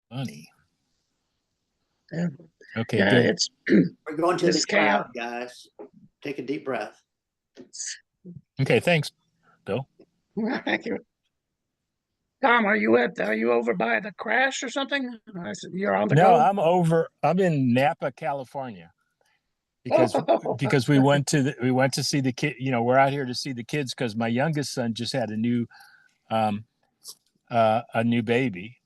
Funny. Yeah, Okay, yeah, good. it's We're going to the it's cloud, chaos. guys. Take a deep breath. Okay, thanks, Bill. Thank you. Tom, are you over by the crash or something? I said, you're on the No, go? I'm in Napa, California because Oh, because we went to see the kid, we're out here to see the kids because my youngest son just had um a new baby,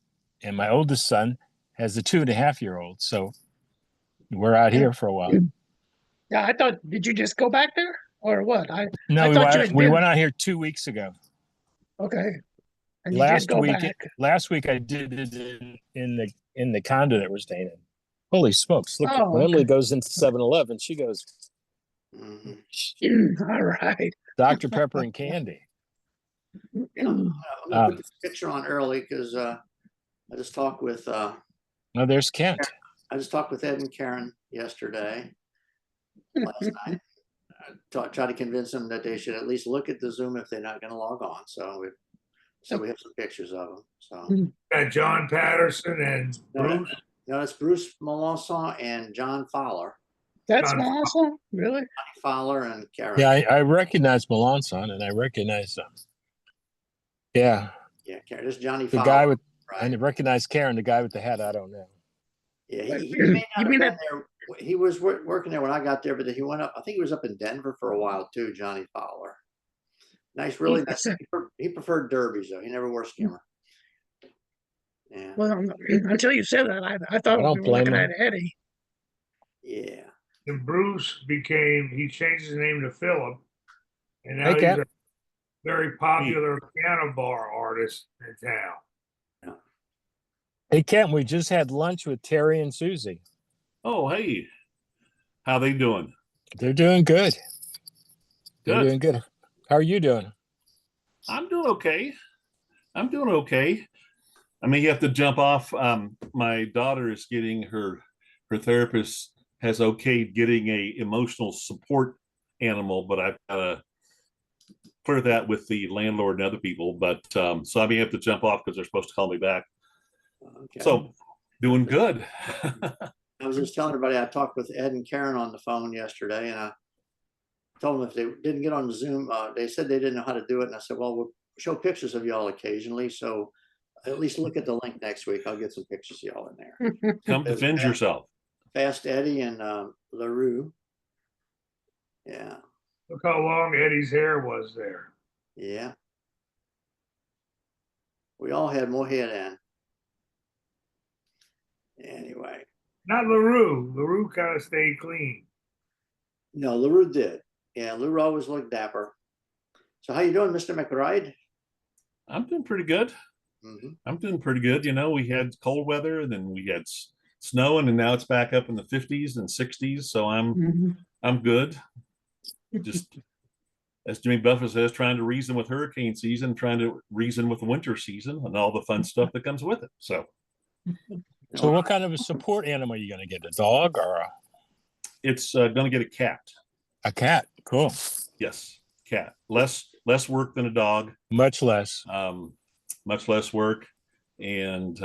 and my oldest son has a 2.5 year old. So we're out here for a while. yeah, did you just go back there or what? I No, thought you had we been. went out here 2 weeks ago. Okay. And you did Last go week back. last week I did it in the condo that we're staying in. Holy smokes, look, Oh, when okay. Emily goes into 7-Eleven, she goes Mhm. All right. Dr. Pepper and candy. I'm gonna put Um, this picture on early because I just talked with no, there's Kent. Ed and Karen yesterday, last night. Try to convince them that they should at least look at the Zoom if they're not going to log on. So we have some pictures of them. So John Patterson and no, Bruce. no, it's Bruce Melanson and John Fowler. That's John, awesome. Really? Fowler and Karen. Yeah, I recognize Melanson, and I recognize yeah, Yeah, Karen. This is Johnny the Fowler. guy with I Right. recognize Karen, the guy with the hat. I don't know. Yeah, But he may you not have mean been that? there. He was working there when I got there, but he went up. I think he was up in Denver for a while too. Johnny Fowler. Nice, really nice. He preferred derbies though. He never wore skimmer. Yeah. Well, until you said that, I I thought we don't were blame looking him. at Eddie. Yeah. and Bruce he changed his name to Philip, and Hey, now he's Kent. a very popular piano bar artist in town. Yeah. Hey, Kent. We just had lunch with Terry and Susie. Oh, hey, how they doing? They're doing good. They're Good. doing good. How are you doing? I'm doing okay. I'm doing okay. I mean, you have to jump off. My daughter is getting her therapist has okayed getting a emotional support animal, but I've got to clear that with the landlord and other people. But so I may have to jump off because they're supposed to call me back. Okay. So doing good. I was just telling everybody I talked with Ed and Karen on the phone yesterday, and I told them if they didn't get on the Zoom, they said they didn't know how to do it, and I said, well, we'll show pictures of y'all occasionally, so at least look at the link next week. I'll get some pictures of y'all in there. Come defend yourself. Fast Eddie and LaRue. Yeah. Look how long Eddie's hair was there. Yeah. We all had more hair then. Anyway. Not LaRue. LaRue kind of stayed clean. No, LaRue did. Yeah, LaRue always looked dapper. So how you doing, Mr. McBride? I'm doing pretty good. I'm doing pretty good. We had cold weather, and then we had snowing, and now it's back up in the 50s and 60s. So I'm good. Just as Jimmy Buffett says, trying to reason with hurricane season, trying to reason with the winter season, and all the fun stuff that comes with it. So what kind of a support animal are you going to get? A dog or it's going to get a cat. a cat? Cool. Yes, cat. Less work than a dog. Much less. Much less work, and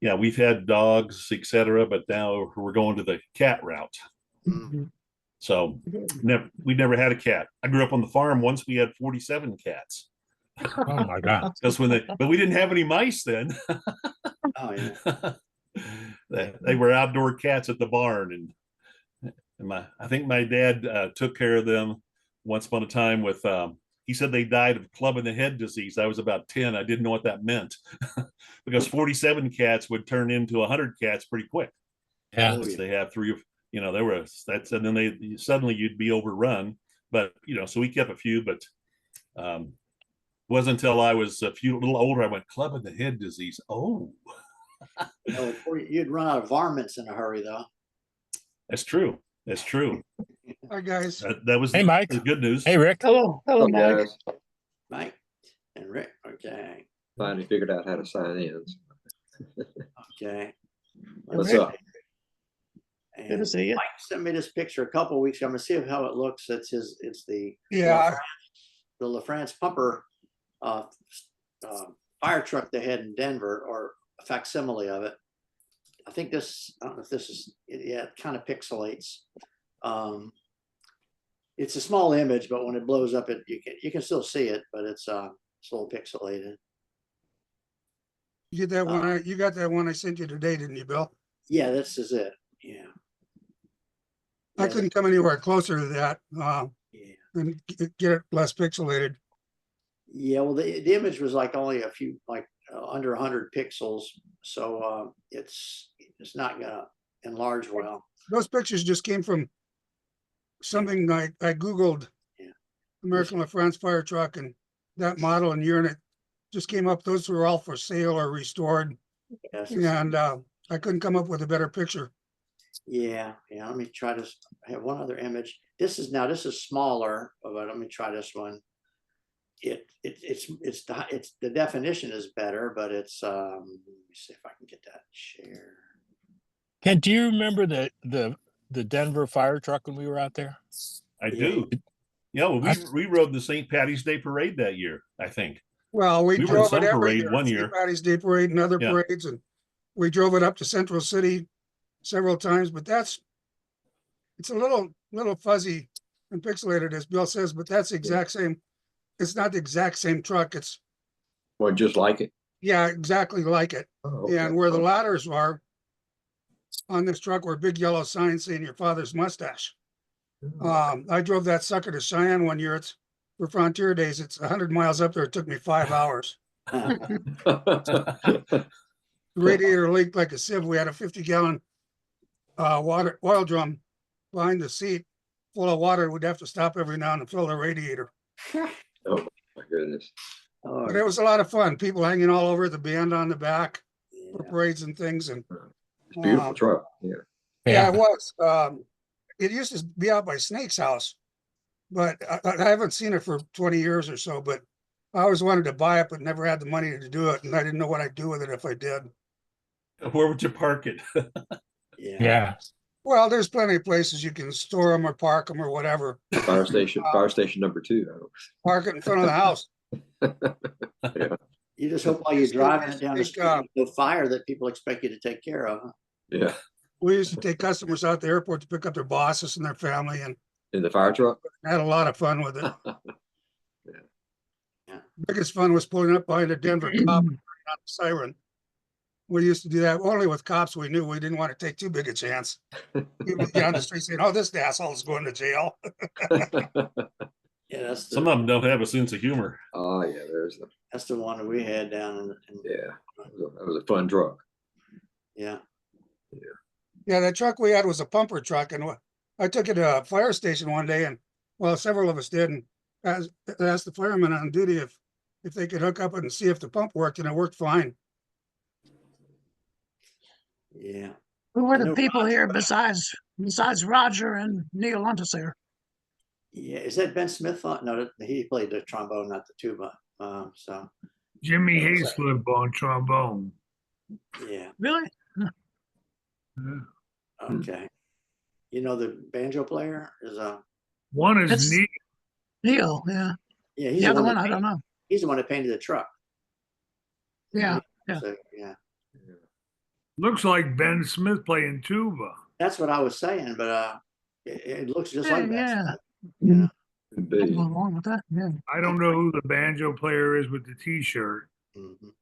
yeah, we've had dogs, etc., but now we're going to the cat route. So we never had a cat. I grew up on the farm. Once we had 47 cats. Oh my God. That's but we didn't have any mice then. Oh yeah. They were outdoor cats at the barn, and I think my dad took care of them once upon a time with he said they died of club in the head disease. I was about 10. I didn't know what that meant because 47 cats would turn into 100 cats pretty quick. Yeah. They have three of, there were, and then suddenly you'd be overrun. But, so we kept a few, but wasn't until I was a little older, I went club in the head disease. Oh. You'd run out of varmints in a hurry though. That's true. That's true. Hi, guys. That was Hey, Mike. the good news. Hey, Rick. Hello, Oh, Mike. guys. Mike and Rick. Okay. Finally figured out how to sign in. Okay. What's up? Good to see you. Mike sent me this picture a couple of weeks ago. I'm gonna see how it looks. It's the Yeah, LaFrance pumper fire truck they had in Denver, or facsimile of it. I think this, I don't know if this is, yeah, it kind of pixelates. It's a small image, but when it blows up, you can still see it, but it's a little pixelated. You get that one, you got that one I sent you today, didn't you, Bill? Yeah, this is it. Yeah. I Yeah, couldn't come anywhere closer to that, yeah. and get it less pixelated. Yeah, well, the image was like only a few, like under 100 pixels, so it's not gonna enlarge well. Those pictures just came from something I Googled. Yeah. American LaFrance fire truck and that model and year, and it just came up. Those were all for sale or restored, Yes, and I couldn't come up with a better picture. yeah. Let me try this. I have one other image. This is smaller, but let me try this one. It's the definition is better, but it's let me see if I can get that share. Ken, do you remember the Denver fire truck when we were out there? I Yeah. do. Yeah, well, we rode the St. Patty's Day parade that year, I think. Well, we We were in drove some it every parade year, one St. year. Patty's Day parade and other Yeah. parades, and we drove it up to Central City several times. But it's a little fuzzy and pixelated, as Bill says. But that's the exact same. It's not the exact same truck. It's Well, just like it. yeah, exactly like it. Oh, okay. And where the ladders are on this truck were big yellow signs saying your father's mustache. I drove that sucker to Cheyenne one year. It's for Frontier Days. It's 100 miles up there. It took me 5 hours. The radiator leaked like a sieve. We had a 50-gallon oil drum behind the seat full of water. We'd have to stop every now and then fill the radiator. Oh, my goodness. Oh, But it was a lot of fun. People hanging all over, the band on the back for yeah. parades and things. And It's a beautiful truck. Yeah. yeah, it was. It used to be out by Snake's house, but I haven't seen it for 20 years or so. But I always wanted to buy it, but never had the money to do it. And I didn't know what I'd do with it if I did. Where would you park it? Yeah. Yeah. Well, there's plenty of places you can store them or park them or whatever. Fire station number 2. Park it in front of the house. Yeah. You just hope while you're driving it down the Big, street, the fire that people expect you to take care of. Huh? Yeah. We used to take customers out to the airport to pick up their bosses and their family, and In the fire truck. had a lot of fun with it. Yeah. Biggest fun was pulling up behind a Denver cop and turning on the siren. We used to do that only with cops we knew. We didn't want to take too big a chance. People would get on the street saying, "Oh, this asshole is going to jail." Yeah, that's Some of the, them don't have a sense of humor. Oh yeah, there's the that's the one that we had down in yeah. That was a fun truck. yeah. Yeah, that truck we had was a pumper truck, and I took it to a fire station one day, and well, several of us did, and asked the firemen on duty if they could hook up and see if the pump worked, and it worked fine. Yeah. Who were I the know people Roger, here but- besides Roger and Neil Hunter? Yeah. Is that Ben Smith? No, he played the trombone, not the tuba. So Jimmy Yeah, Hayslip on trombone. yeah. Really? Yeah. Okay. You know the banjo player is One is That's- neat. Neil, yeah. yeah, he's The other one one, I don't know. he's the one that painted the truck. Yeah. Yeah. So yeah. Looks like Ben Smith playing tuba. That's what I was saying, but it looks just Yeah, like Ben yeah. Smith. Yeah. Could I'll be. go along with that. Yeah. I don't know who the banjo player is with the T-shirt. Mhm.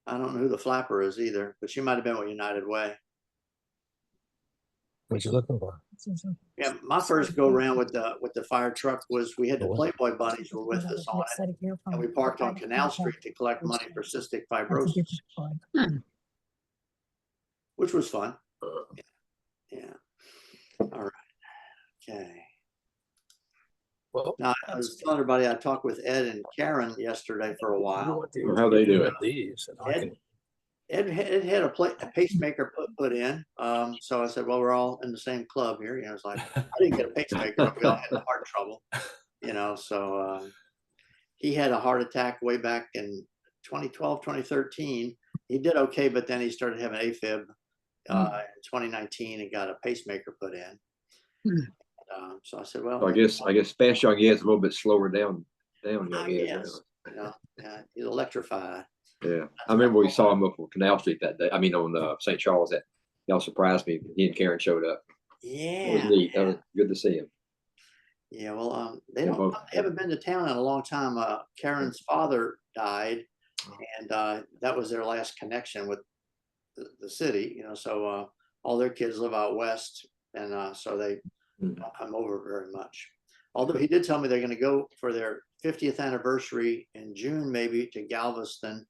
I don't know who the flapper is either, but she might have been with United Way. What you looking for? Yeah, my first go around with the fire truck was we had the Playboy bunnies were with us on it, and we parked on Canal Street to collect money for cystic fibrosis, which was fun. Yeah. All right. Okay. Well, Now I was telling everybody I talked with Ed and Karen yesterday for a while. How they do it? These, and I can- Ed had a pacemaker put in. So I said, well, we're all in the same club here. You know, it's like, I didn't get a pacemaker, but we all had heart trouble, you know, so, he had a heart attack way back in 2012, 2013. He did okay, but then he started having AFib, in 2019 and got a pacemaker put in. So I said, well, So I guess Fast Young Ed's a little bit slower down young Ed. yes, you know, he's electrified. Yeah, I remember we saw him up on Canal Street that day. I mean, on St. Charles. That y'all surprised me. He and Karen showed up. It was Yeah. neat. That was good to see him. Yeah, well, they They're don't, both- they haven't been to town in a long time. Karen's father died, and that was their last connection with the city, you know, so all their kids live out west, and so they Mhm. don't come over very much. Although he did tell me they're gonna go for their 50th anniversary in June, maybe to Galveston,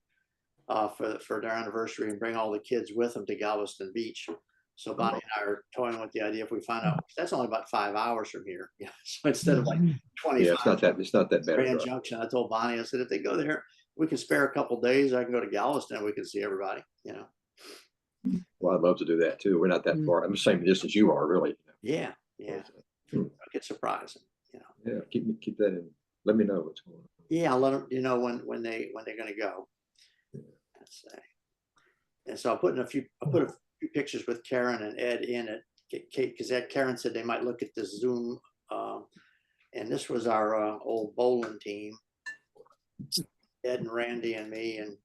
for their anniversary, and bring all the kids with them to Galveston Beach. So Bonnie and I are toying with the idea if we find out, that's only about 5 hours from here. Yeah, so instead of like Yeah, 25 it's not that bad. a Grand drive. Junction, I told Bonnie, I said, if they go there, we can spare a couple days. I can go to Galveston, and we can see everybody, you know. Well, I'd love to do that too. We're not that far. I'm the same distance you are, really. Yeah, yeah. Hmm. It's surprising, you know. Yeah, keep that in. Let me know what's going on. Yeah, I'll let them, you know, when they're gonna go. Let's say. And so I put a few pictures with Karen and Ed in it, because Karen said they might look at the Zoom. And this was our old bowling team, Ed and Randy and me, and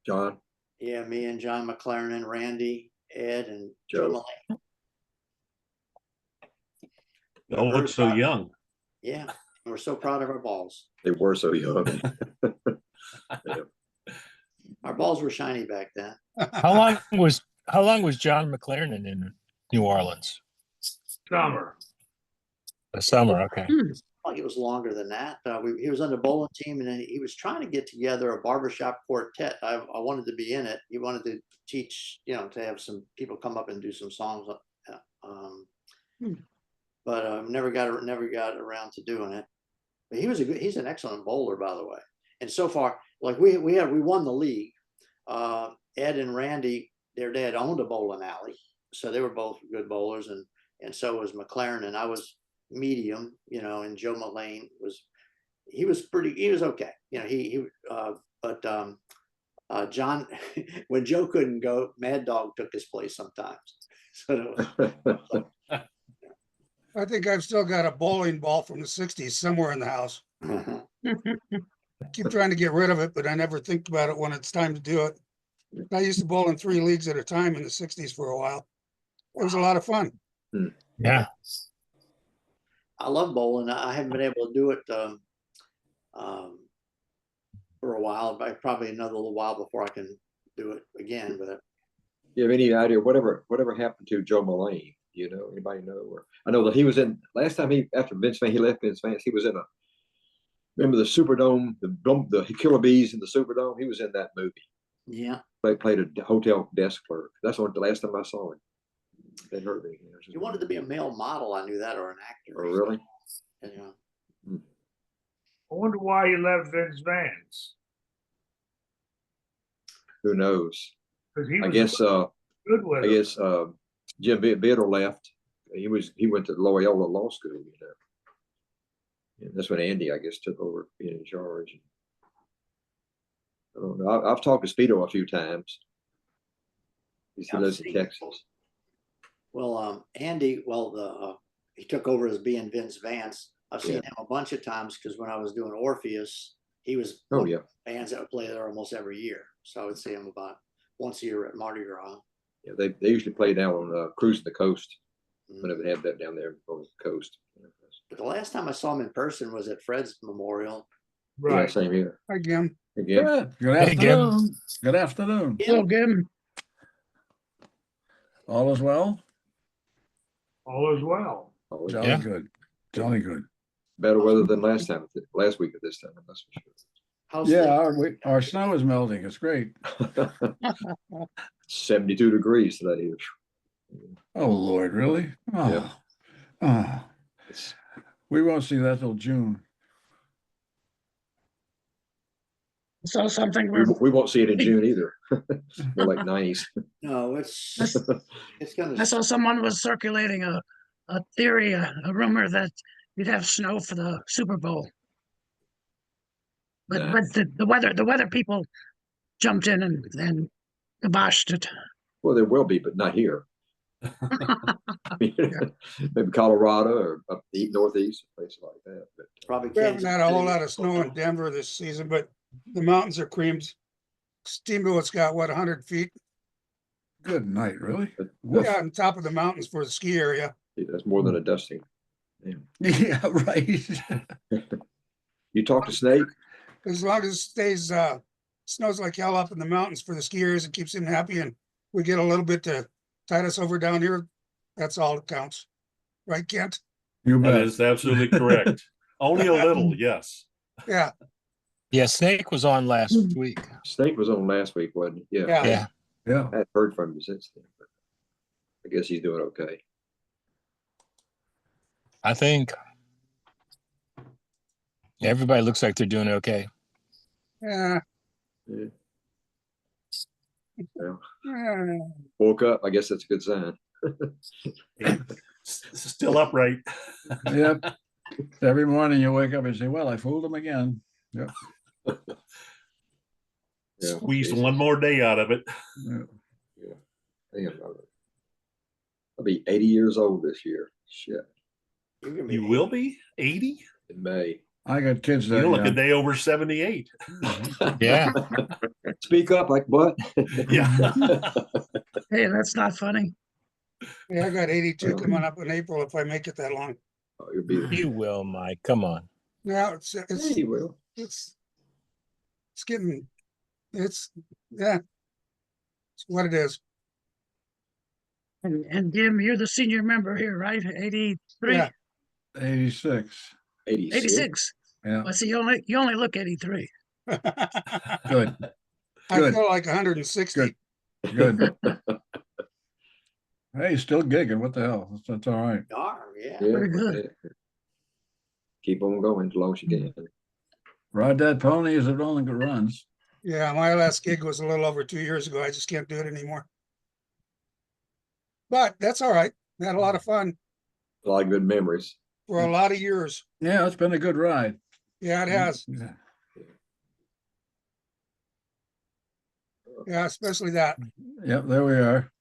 John, yeah, me and John McLaren and Randy, Ed and Joe Joe. Mullane. Don't look so young. Yeah, we're so proud of our balls. they were so young. Our balls were shiny back then. How long was John McLaren in New Orleans? Summer. A summer, okay. Like it was longer than that. He was on the bowling team, and then he was trying to get together a barbershop quartet. I wanted to be in it. He wanted to teach, you know, to have some people come up and do some songs. But never got around to doing it. But he's an excellent bowler, by the way. And so far, like we won the league. Ed and Randy, their dad owned a bowling alley, so they were both good bowlers, and so was McLaren, and I was medium, you know, and Joe Mullane was okay, you know. But John, when Joe couldn't go, Mad Dog took his place sometimes. So I think I've still got a bowling ball from the 60s somewhere in the house. I keep trying to get rid of it, but I never think about it when it's time to do it. I used to bowl in 3 leagues at a time in the 60s for a while. It was a lot of fun. Yeah. I love bowling. I haven't been able to do it for a while, but probably another little while before I can do it again. But You have any idea whatever happened to Joe Mullane? You know, anybody know? Or I know that he was in last time after Vince Vance, he left Vince Vance. He was in remember the Superdome, the Killer Bees in the Superdome. He was in that movie. yeah, They played a hotel desk clerk. That's the last time I saw him. They heard me. he wanted to be a male model. I knew that, or an actor. Oh, really? You know. I wonder why he left Vince Vance. Who knows? Because he I was guess good with him. Jim Biddle left. He went to Loyola Law School, you know. And that's when Andy, I guess, took over being in charge. I don't know. I've talked to Speedo a few times. He lives in Texas. Well, Andy, he took over as being Vince Vance. I've seen Yeah. him a bunch of times because when I was doing Orpheus, he was Oh, one of yeah. the bands that would play there almost every year. So I would see him about once a year at Mardi Gras. Yeah, they usually play down on Cruising the Coast Mhm. whenever they have that down there on the coast. But the last time I saw him in person was at Fred's memorial. Yeah, Right. same here. Again, Again. Good Hey, Gib. afternoon. Good afternoon. Hello, Gim. All is well? All is well. Always Jolly Yeah. good. Jolly good. better weather than last week at this time, that's How's Yeah, things? our snow is melting. It's great. for sure. 72 degrees today. Oh, Lord, really? Yeah. Oh, It's- we won't see that till June. So something we won't see it in June either. More like 90s. No, it's I gonna. saw someone was circulating a theory, a rumor that you'd have snow for the Super Bowl. But Nah. but the weather people jumped in and kiboshed it. Well, there will be, but not here. Maybe Colorado or up the northeast, places like that. But Probably we haven't Kansas had a whole City. lot of snow in Denver this season, but The mountains are creamed. Steamboat's got what, 100 feet? Good night, really? But Woof. Yeah, on top of the mountains for the ski area. that's more than a dusting. Damn. Yeah, right. You talk to Snake? As long as it stays, snows like hell up in the mountains for the skiers, it keeps him happy, and we get a little bit to tide us over down here. That's all that counts. Right, Kent? You That bet. is absolutely correct. Only a little, yes. Yeah, Yeah, Snake was on last week. Snake was on last week, wasn't he? Yeah. yeah. Yeah. Yeah. I hadn't heard from him since then, but I guess he's doing okay. I think everybody looks like they're doing okay. Yeah. Yeah. Well, Yeah. woke up. I guess that's a good sign. Still upright. Yep. Every morning you wake up and say, well, I fooled him again. Yep. Yeah. Squeezed one more day out of it. Yeah. Damn, I'll be 80 years old this year. Shit. You're gonna be You will be 80? In May. I got kids You that look a young. day over 78. Yeah. Speak up, like what? Yeah. Hey, that's not funny. Yeah, I got 82 coming up in April if I make it that long. Oh, you'll be. You will, Mike. Come on. Now Yeah, you will. it's getting, yeah. It's what it is. And Jim, you're the senior member here, right? 83, Yeah. 86. 86. 86. Yeah. I see you only look 83. Good. I Good. feel like 160. Good. Good. Hey, still gigging. What the hell? That's all right. Darn, yeah. Yeah, Very good. yeah. Keep on going as long as you can. Ride that pony as it only runs. Yeah, my last gig was a little over 2 years ago. I just can't do it anymore. But that's all right. We had a lot of fun A lot of good memories. for a lot of years. Yeah, it's been a good ride. Yeah, it has. Yeah. Yeah, especially that. Yep, there we are.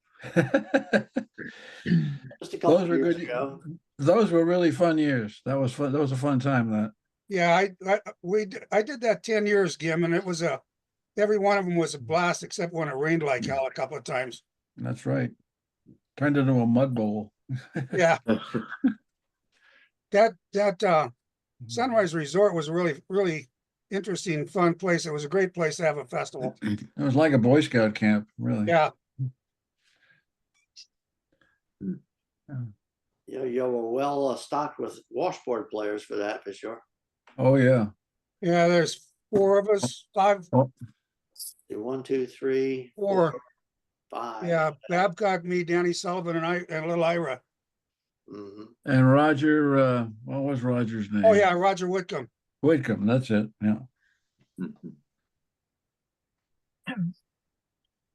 Just a couple Those were years good. ago. Those were really fun years. That was fun. That was a fun time. That. Yeah, I did that 10 years, Gim, and it was every one of them was a blast except when it rained like hell a couple of times. That's right. Turned into a mud bowl. Yeah, that Sunrise Resort was a really interesting, fun place. It was a great place to have a festival. It was like a Boy Scout camp, really. Yeah, You were well stocked with washboard players for that, for sure. Oh yeah. yeah. There's 4 of us, 5, 1, 2, 3, 4. 5. Yeah, Babcock, me, Danny Sullivan, and little Ira. Mhm. And Roger, what was Roger's name? Oh yeah, Roger Whitcomb. Whitcomb. That's it. Yeah. Mhm.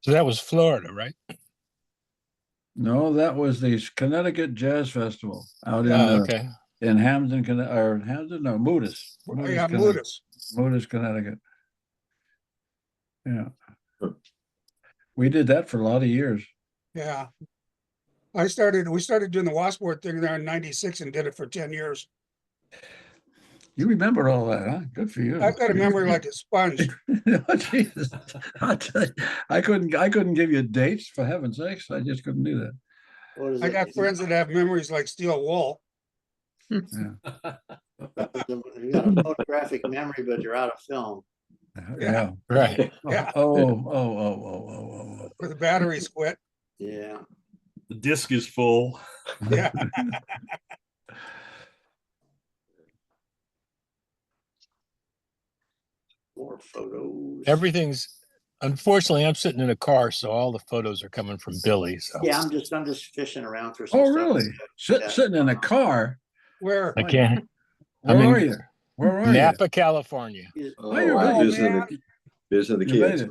So that was Florida, right? No, that was the Connecticut Jazz Festival out in Okay. in Hamden, or Hamden, no, Moodus. Yeah, Connecticut. Moodus. Moodus, Connecticut. Yeah. We did that for a lot of years. Yeah. We started doing the washboard thing there in '96 and did it for 10 years. You remember all that, huh? Good for you. I've got a memory like a sponge. Oh, Jesus. I'll tell you, I couldn't give you dates, for heaven's sakes. I just couldn't do that. What is I it? got friends that have memories like steel wool. You got a photographic memory, but you're out of film. Yeah. Right. Yeah. Oh. Where the batteries quit. Yeah. The disc is full. Yeah. More photos. Everything's unfortunately I'm sitting in a car, so all the photos are coming from Billy. So Yeah, I'm just fishing around for some Oh, stuff. really? Yeah. Sitting in a car? Where? I can't. Where I'm in are you? Where are Napa, California. Oh, you're right. right. Visiting the You made kids. it.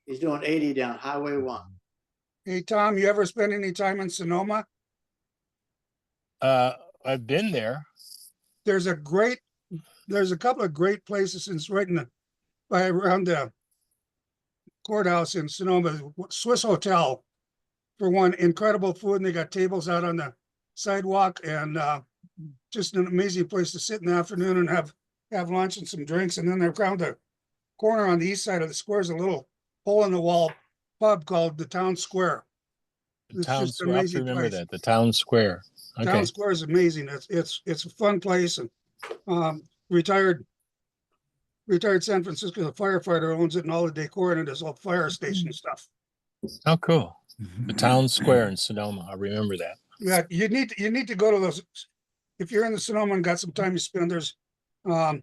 He's doing 80 down Highway 1. Hey, Tom, you ever spend any time in Sonoma? I've been there. There's a couple of great places around the courthouse in Sonoma. Swiss Hotel, for one, incredible food, and they got tables out on the sidewalk, and just an amazing place to sit in the afternoon and have lunch and some drinks, and then around the corner on the east side of the square is a little hole in the wall pub called the Town Square. It's Town just an Square. I have to amazing remember place. that. The Town Square. Okay. Town Square is amazing. It's a fun place, and retired San Francisco firefighter owns it, and all the decor in it is all fire station stuff. Oh, cool. The Town Square in Sonoma. I remember that. Yeah, you need to go to those. If you're in the Sonoma and got some time to spend, there's the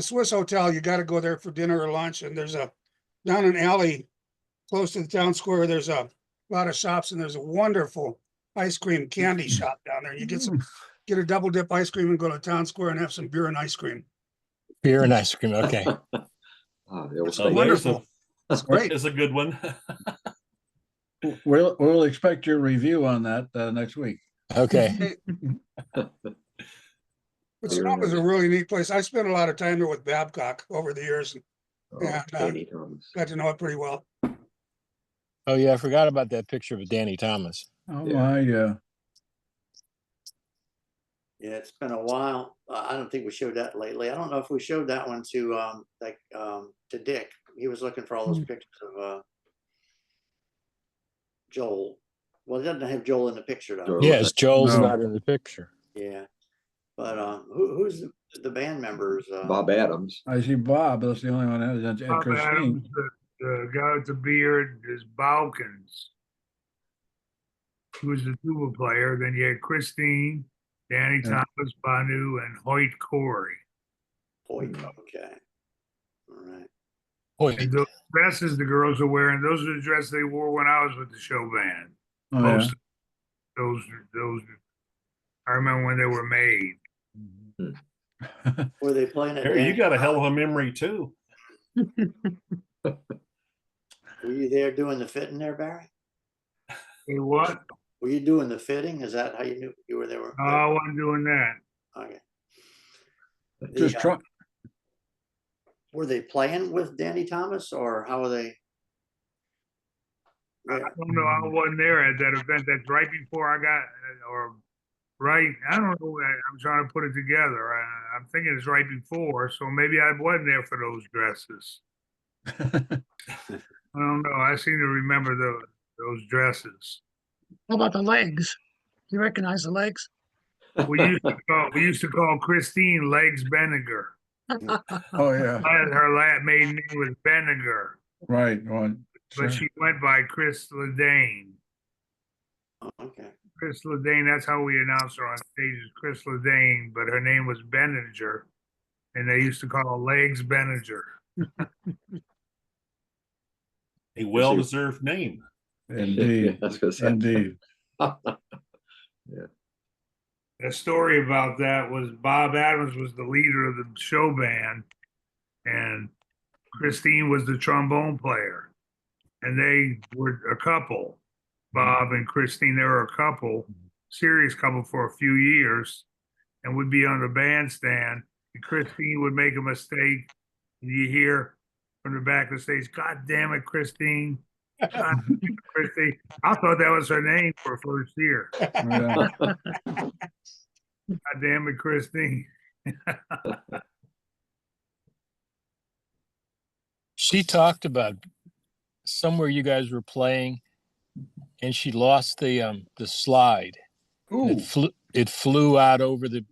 Swiss Hotel. You got to go there for dinner or lunch. And there's down an alley close to the Town Square. There's a lot of shops, and there's a wonderful ice cream candy shop down there. You get a double dip ice cream and go to Town Square and have some beer and ice cream. Beer and ice cream. Okay. Ah, the old Oh, steak. there's Wonderful. a, It's great. it's a good one. We'll expect your review on that next week. Okay. But Sonoma's a really neat place. I spent a lot of time there with Babcock over the years and Oh, Yeah, Danny Thomas. got to know it pretty well. Oh yeah, I forgot about that picture of Danny Thomas. Oh, Yeah. my, Yeah, it's been a while. I don't think we showed that lately. I don't know if we showed that one to to Dick. He was looking for all those pictures of Joel. Well, it doesn't have Joel in the picture though. Joel. Yes, Joel's No. not in the picture. Yeah, but who's the band members? Bob Adams. I see Bob, that's the only one, and Bob Christine. Adams, the guy with the beard is Balkans. He was the tuba player. Then you had Christine, Danny Yeah. Thomas, Banu, and Hoyt Corey. Hoyt. Okay. All right. Boy, And those dresses the girls are wearing, those are the dresses they wore when I was with the show band. Oh, yeah. Most of those, I remember when they were made. Were they playing at? Harry, you Danny got a hell of Thomas? a memory too. Were you there doing the fitting there, Barry? Hey, what? Were you doing the fitting? Is that how you knew you were there? No, I wasn't doing that. Okay. Just try, Were they playing with Danny Thomas or how were they? I don't know. I wasn't there at that event. That's right before I got, or right. I don't know. I'm trying to put it together. I'm thinking it's right before. So maybe I wasn't there for those dresses. I don't know. I seem to remember those dresses. How about the legs? You recognize the legs? We used to call Christine Legs Benninger. oh, yeah, Her maiden name was Benninger, right, well, but she went by Chris Ledane. Oh, okay. Chris Ledane, that's how we announced her on stage, is Chris Ledane, but her name was Benninger, and they used to call her Legs Benninger. A well-deserved name. indeed, I was gonna say. indeed. The story about that was Bob Adams was the leader of the show band, and Christine was the trombone player, and they were a couple. Bob and Christine, they were a couple, serious couple for a few years, and would be on the bandstand. And Christine would make a mistake, and you hear from the back of the stage, "God damn it, Christine! God damn it, Christine!" I thought that was her name for first year. Yeah. God damn it, Christine! she talked about somewhere you guys were playing, and she lost the slide. Ooh, It flew out over the.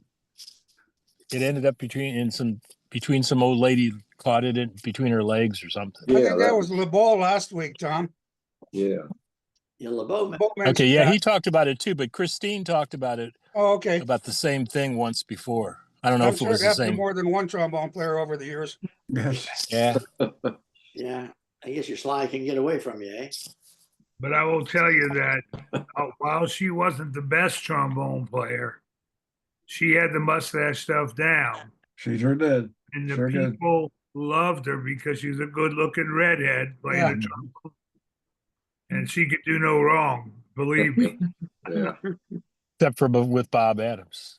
It ended up between some old lady caught it in between her legs or something. I Yeah, think that was LeBeau last week, Tom. Yeah, Yeah, LeBeau. LeBeau Okay, mentioned yeah, that. he talked about it too, but Christine talked about it Oh, okay. about the same thing once before. I don't know I'm if it sure was it the happened to same. more than one trombone player over the years. yes. Yeah, Yeah, I guess your slide can get away from you, eh? But I will tell you that while she wasn't the best trombone player, she had the mustache stuff down. She sure did. And the Sure did. people loved her because she's a good looking redhead playing Yeah. the trombone. And she could do no wrong, believe me. yeah, except for with Bob Adams.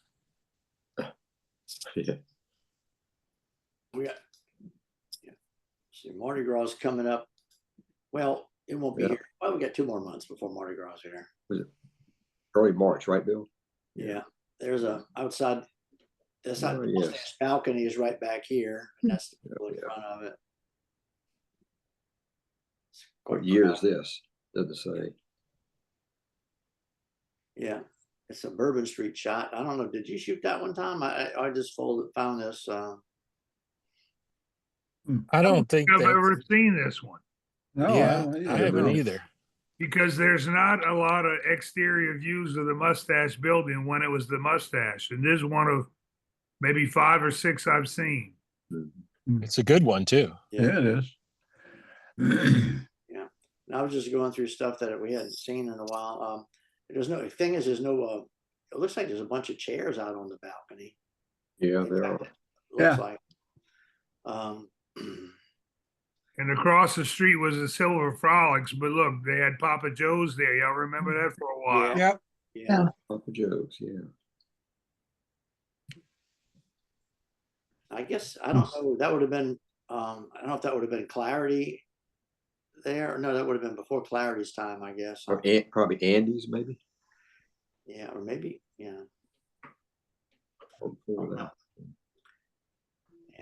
yeah. We got, yeah. See, Mardi Gras is coming up. Well, it won't be Yeah. here. Well, we got 2 more months before Mardi Gras is here. Early March, right, Bill? Yeah, there's a outside That's not, Oh, the yes. mustache balcony is right back here, and that's the Yeah, pool in yeah. front of it. What year is this? Doesn't say. Yeah, it's a Bourbon Street shot. I don't know, did you shoot that one time? I just found this, I don't think I've that. ever seen this one No, Yeah, haven't I either. haven't No. either. because there's not a lot of exterior views of the Mustache building when it was the Mustache. And this is one of maybe 5 or 6 I've seen. It's a good one too. Yeah, it is. and I was just going through stuff that we hadn't seen in a while. There's no, thing is, there's no, it looks like there's a bunch of chairs out on the balcony. Yeah, In there fact, are. it looks Yeah. like. And across the street was the Silver Frolics, but look, they had Papa Joe's there. Y'all remember that for a while? Yep. Yeah, Papa Joe's, yeah. I guess, I don't know, that would have been, I don't know if that would have been Clarity there. No, that would have been before Clarity's time, I guess. Or probably Andy's maybe. Yeah, or maybe, yeah. Or before that.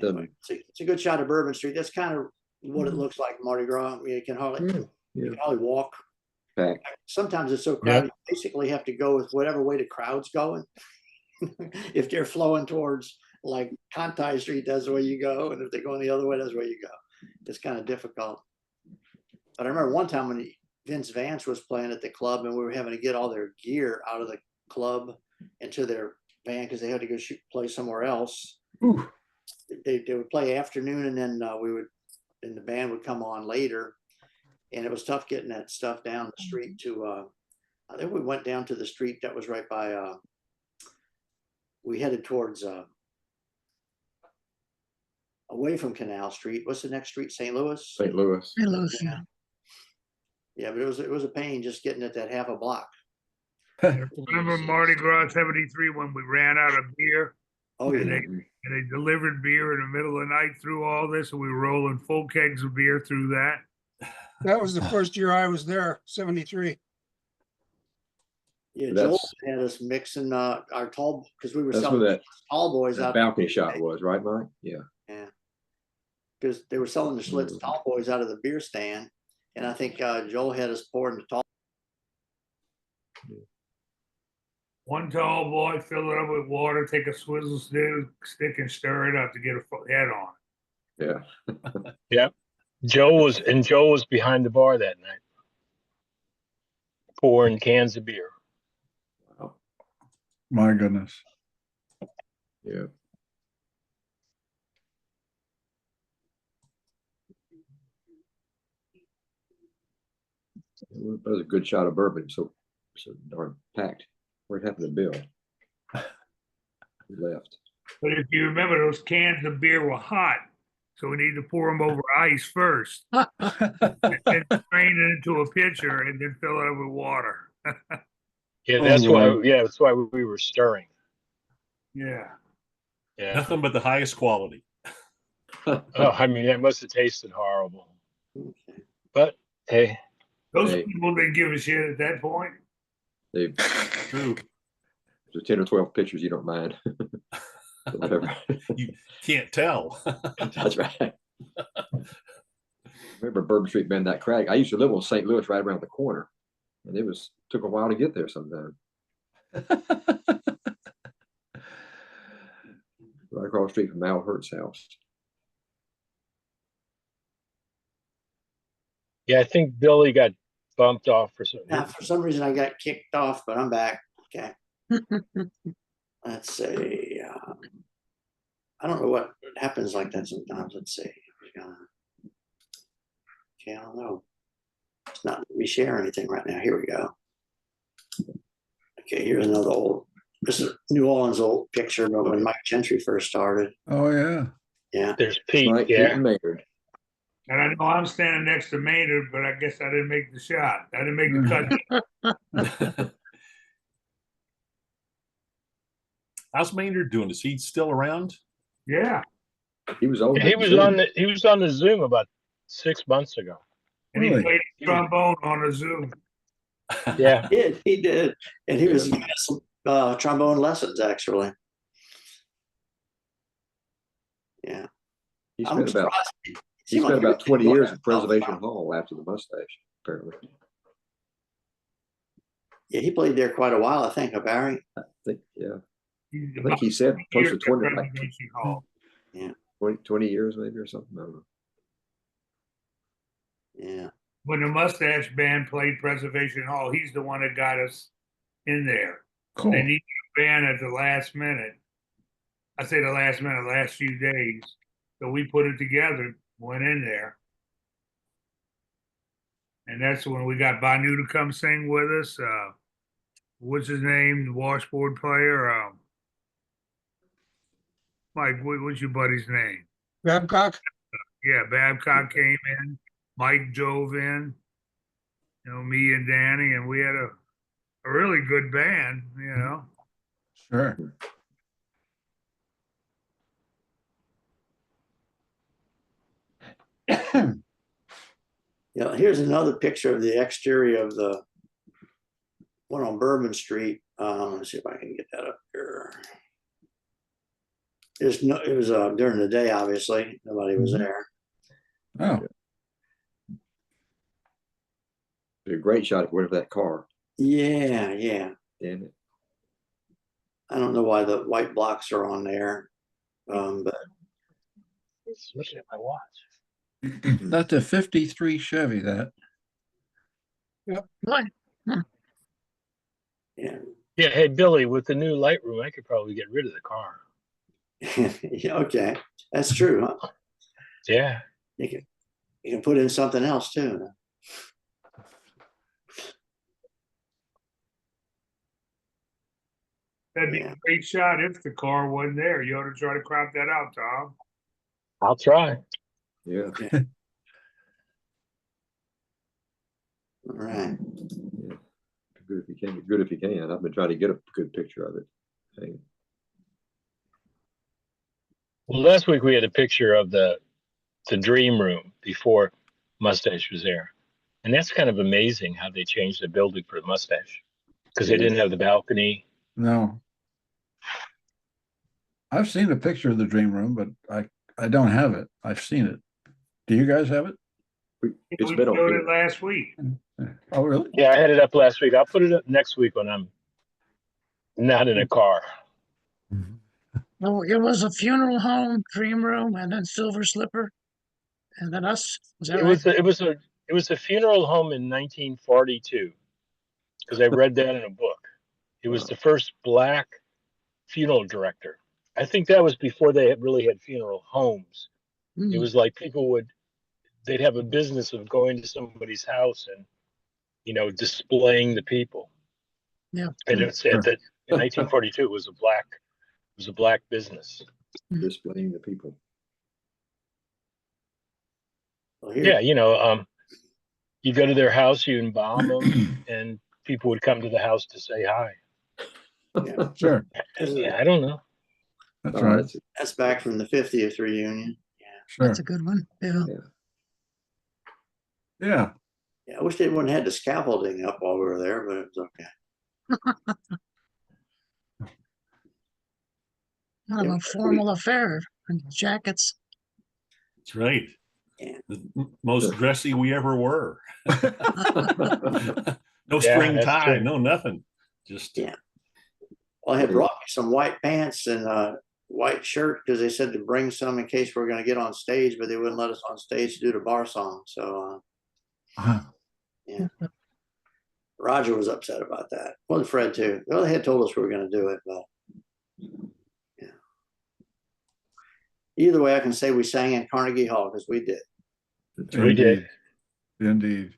Anyway, it's a good shot of Bourbon Street. That's kind of what it looks like, Mardi Gras. I mean, you can hardly, Yeah, you yeah. can hardly walk. Packed. Sometimes it's so crowded, you basically have to go with whatever way the crowd's going. If they're flowing towards like Conti Street, that's the way you go. And if they're going the other way, that's where you go. It's kind of difficult. But I remember one time when Vince Vance was playing at the club and we were having to get all their gear out of the club into their van because they had to go play somewhere else. Ooh. They would play afternoon and then and the band would come on later. And it was tough getting that stuff down the street to, I think we went down to the street that was right by, we headed towards, away from Canal Street. What's the next street? St. Louis? St. Louis. Yeah. Yeah, but it was a pain just getting it that half a block. Remember Mardi Gras 73 when we ran out of beer Oh, and yeah. they delivered beer in the middle of the night through all this, and we were rolling full kegs of beer through that. That was the first year I was there, 73. Yeah, Joel That's- had us mixing our tall, because we were That's selling where that, tall boys that out. balcony shot was, right, Mike? Yeah. Yeah. Because they were selling the Schlitz tall boys out of the beer stand. And I think Joel had us pouring the tall. One tall boy, fill it up with water, take a swizzle stick and stir it up to get a head on. Yeah. Joe was behind the bar that night, pouring cans of beer. My goodness. Yeah. That was a good shot of bourbon. So darn packed. What happened to Bill? He left. But if you remember, those cans of beer were hot, so we need to pour them over ice first, and then strain it into a pitcher, and then fill it up with water. Yeah, Oh, that's why. Lord. Yeah, that's why we were stirring. Yeah. Yeah. Nothing but the highest quality. Oh, I mean, it must have tasted horrible. But hey, Those Hey. people didn't give a shit at that point. They've True. there's 10 or 12 pictures you don't mind. Whatever. You can't tell. That's right. Remember Bourbon Street being that crowded. I used to live on St. Louis right around the corner. And it took a while to get there sometimes. Right across the street from Al Hurt's house. yeah, I think Billy got bumped off for some. Now, for some reason I got kicked off, but I'm back. Okay. Let's see. I don't know what happens like that sometimes. Let's see. Okay, I don't know. It's not letting me share anything right now. Here we go. Okay, here's another old. This is New Orleans old picture of when Mike Gentry first started. Oh, yeah. Yeah. There's Pete. Right, Yeah. Pete Maynard. And I know I'm standing next to Maynard, but I guess I didn't make the shot. I didn't make the cut. How's Maynard doing? Is he still around? Yeah. He was old. Yeah, he was on the Zoom about 6 months ago. And he Really? played trombone on a Zoom. Yeah. He did. And he was some trombone lessons actually. Yeah. He I'm spent about, surprised. It he seemed like spent about was 20 enjoying years in himself. Preservation Hall after the mustache, apparently. Yeah, he played there quite a while, I think, Barry. I think, yeah. He's I about think he said close to years at 20, like Preservation Hall. 20 years maybe or something. I don't know. Yeah. When the Mustache Band played Preservation Hall, he's the one that got us in there. Cool. They needed a band at the last minute. I say the last minute, last few days. So we put it together, went in there. And that's when we got Banu to come sing with us. What's his name? The washboard player. Mike, what's your buddy's name? Babcock. Yeah, Babcock came in. Mike drove in. You know, me and Danny, and we had a really good band, you know. Sure. You know, here's another picture of the exterior of the one on Bourbon Street. Let's see if I can get that up here. It was during the day, obviously. Nobody was there. Oh, It's a great shot of whatever that car. Yeah, yeah. Damn it. I don't know why the white blocks are on there. But Looking at my watch. that's a 53 Chevy, that. Right. yeah. Yeah, hey Billy, with the new Lightroom, I could probably get rid of the car. Yeah, okay. That's true, huh? Yeah. You can put in something else too. That'd be Yeah. a great shot if the car wasn't there. You ought to try to crop that out, Tom. I'll try. Yeah. All right. Yeah. Good if you can. Good if you can. I've been trying to get a good picture of it. Hang it. Well, last week we had a picture of the dream room before Mustache was there. And that's kind of amazing how they changed the building for the Mustache. Because they Yeah. didn't have the balcony. No. I've seen a picture of the dream room, but I don't have it. I've seen it. Do you guys have it? It's We been on showed here. it last week. Oh, really? Yeah, I had it up last week. I'll put it up next week when I'm not in a car. No, it was a funeral home, dream room, and then Silver Slipper, and then us. Was that It right? was a funeral home in 1942 because I read that in a book. It was Wow. the first black funeral director. I think that was before they really had funeral homes. It was like they'd have a business of going to somebody's house and, displaying the people. Yeah. And it said that in 1942 it was a black business. Displaying the people. Well, here, Yeah, you go to their house, you embalm them, and people would come to the house to say hi. yeah. Sure. Yeah, I don't know. That's Oh, right. That's back from the 50th reunion. Sure. That's a good one. Yeah. Yeah. Yeah, I wish they wouldn't had the scaffolding up while we were there, but it was okay. Kind of a formal affair and jackets. That's right. Yeah. The most dressy we ever were. No Yeah, string that's tie, true. no nothing. Just Yeah. Well, I had brought me some white pants and a white shirt because they said to bring some in case we are going to get on stage, but they wouldn't let us on stage to do the bar song. So, yeah. Roger was upset about that. Well, and Fred too. Well, they had told us we were going to do it, but yeah. Either way, I can say we sang in Carnegie Hall because we did. We did. Indeed.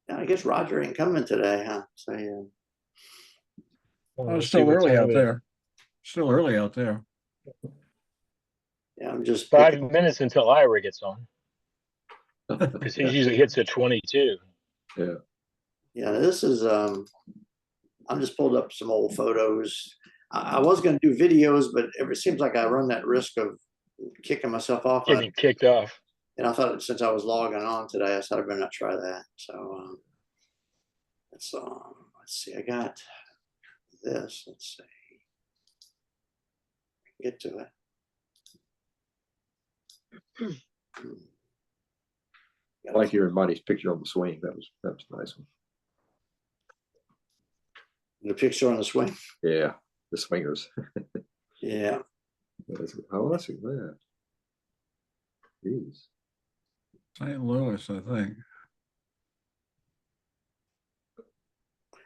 Yeah, I guess Roger ain't coming today, huh? So, yeah. Oh, We'll it's see still what early time out it is. there. Still early out there. Yeah, I'm just 5 minutes until Ira gets on because he usually hits at 22. Yeah. Yeah, this is I'm just pulled up some old photos. I was going to do videos, but it seems like I run that risk of kicking myself off. Getting kicked off. And I thought since I was logging on today, I thought I better not try that. So let's see. I got this. Let's see. get to it. I like your Monty's picture on the swing. That was a nice one. The picture on the swing. Yeah, the swingers. Yeah. Oh, that's that. Jeez. St. Louis, I think.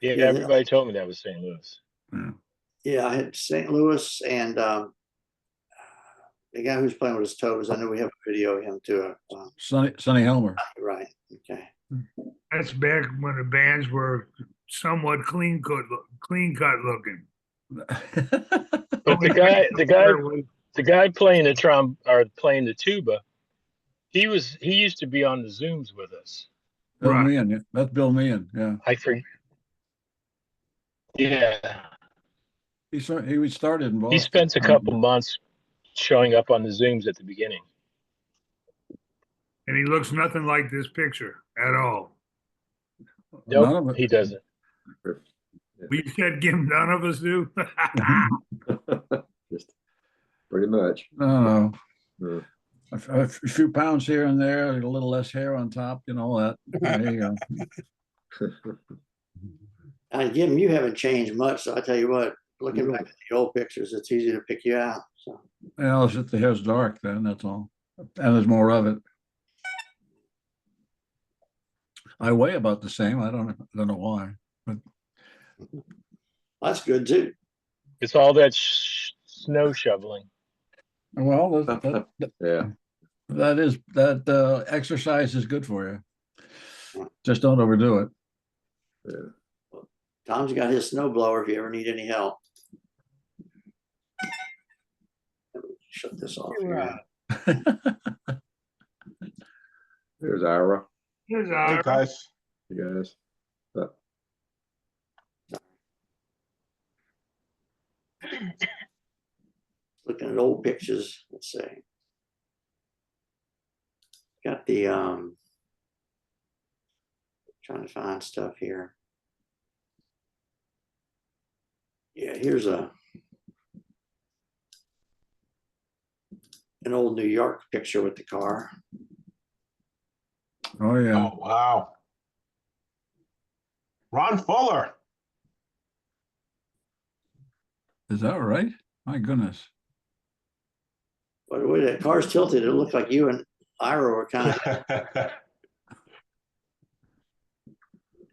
Yeah, Yeah, everybody told me that was St. Louis. Yeah. Yeah, I had St. Louis and the guy who's playing with his toes. I know we have a video of him too. Sonny Helmer. Right. Okay. That's back when the bands were somewhat clean cut looking. But the guy playing playing the tuba, he used to be on the Zooms with us. Bill Right. Meehan. Yeah. That's Bill Meehan. Yeah. I forget. Yeah, He started in Boston. he spent a couple months showing up on the Zooms at the beginning. And he looks nothing like this picture at all. None Nope, of it. he doesn't. We said Jim, none of us do. Just pretty much. No. Yeah. A few pounds here and there, a little less hair on top, that. There you go. Jim, you haven't changed much. So I tell you what, looking back at the old pictures, it's easy to pick you out. So Well, it's just the hair's dark then, that's all. And there's more of it. I weigh about the same. I don't know why. But that's good too. It's all that snow shoveling. well, Yeah. that exercise is good for you. Just don't overdo it. Yeah. Tom's got his snowblower if you ever need any help. Shut this off here. There's Ira. Here's Hey, our, guys. You guys. Looking at old pictures. Let's see. Got the trying to find stuff here. Yeah, here's an old New York picture with the car. Oh yeah. Oh, wow. Ron Fuller. Is that right? My goodness. But the way that car's tilted, it looked like you and Ira were kind of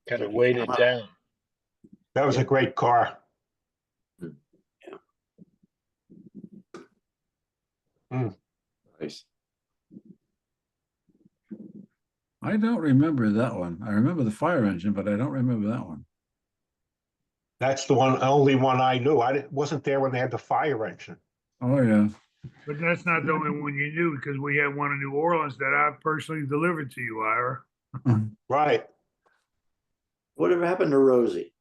Kind of weighed it down. That was a great car. Nice. I don't remember that one. I remember the fire engine, but I don't remember that one. That's the only one I knew. Wasn't there when they had the fire engine. Oh yeah. but that's not the only one you knew because we had one in New Orleans that I personally delivered to you, Ira. Right. whatever happened to Rosie?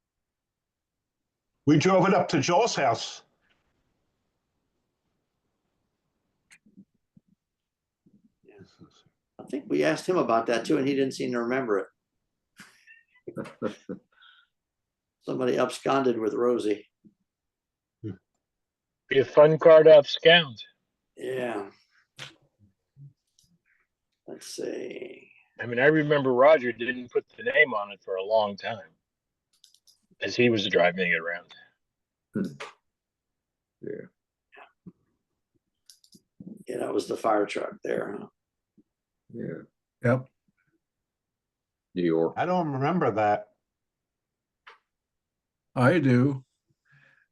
We drove it up to Joel's house. I think we asked him about that too, and he didn't seem to remember it. Somebody absconded with Rosie. Be a fun car to abscond. Yeah. Let's see. I mean, I remember Roger didn't put the name on it for a long time as he was driving it around. Yeah. Yeah, that was the fire truck there, huh? Yeah. Yep. New York. I don't remember that. I do.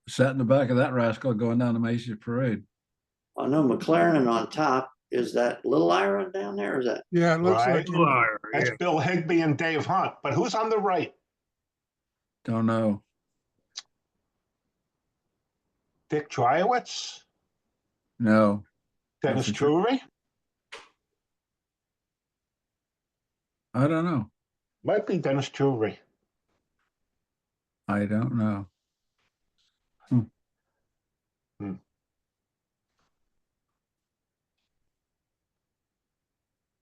Sat in the back of that rascal going down the Macy's parade. I know McLaren on top. Is that Little Ira down there? Or is that? Yeah, it looks Right. like Little him. Ira, That's yeah. Bill Higbee and Dave Hunt. But who's on the right? Don't know. Dick Triowitz? No. Dennis That's a- Drury? I don't know. Might be Dennis Drury. I don't know.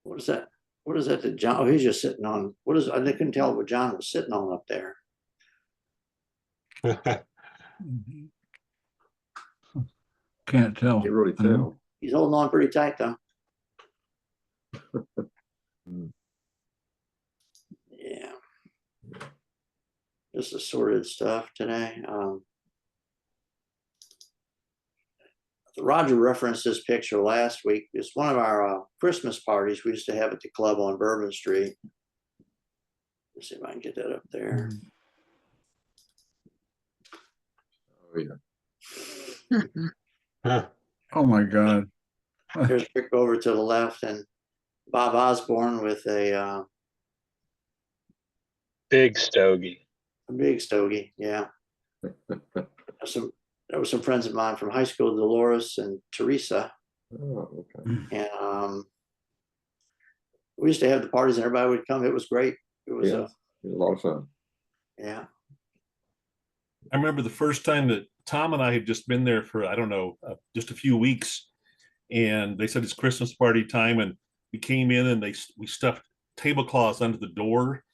What is that? What is that? That John? Oh, he's just sitting on. What is? I couldn't tell what John was sitting on up there. Can't tell. Can't really I know. tell. He's holding on pretty tight though. Mm. Yeah. Just assorted stuff today. Roger referenced this picture last week. It's one of our Christmas parties we used to have at the club on Bourbon Street. Let's see if I can get that up there. Oh, yeah. Huh. Oh, my God. There's Rick over to the left and Bob Osborne with a Big stogie. big stogie. Yeah. There were some friends of mine from high school, Dolores and Teresa. Oh, okay. And we used to have the parties and everybody would come. It was great. It was, Yeah. It was a lot of fun. yeah. I remember the first time that Tom and I had just been there for, I don't know, just a few weeks. And they said it's Christmas party time. And we came in and we stuffed tablecloths under the door.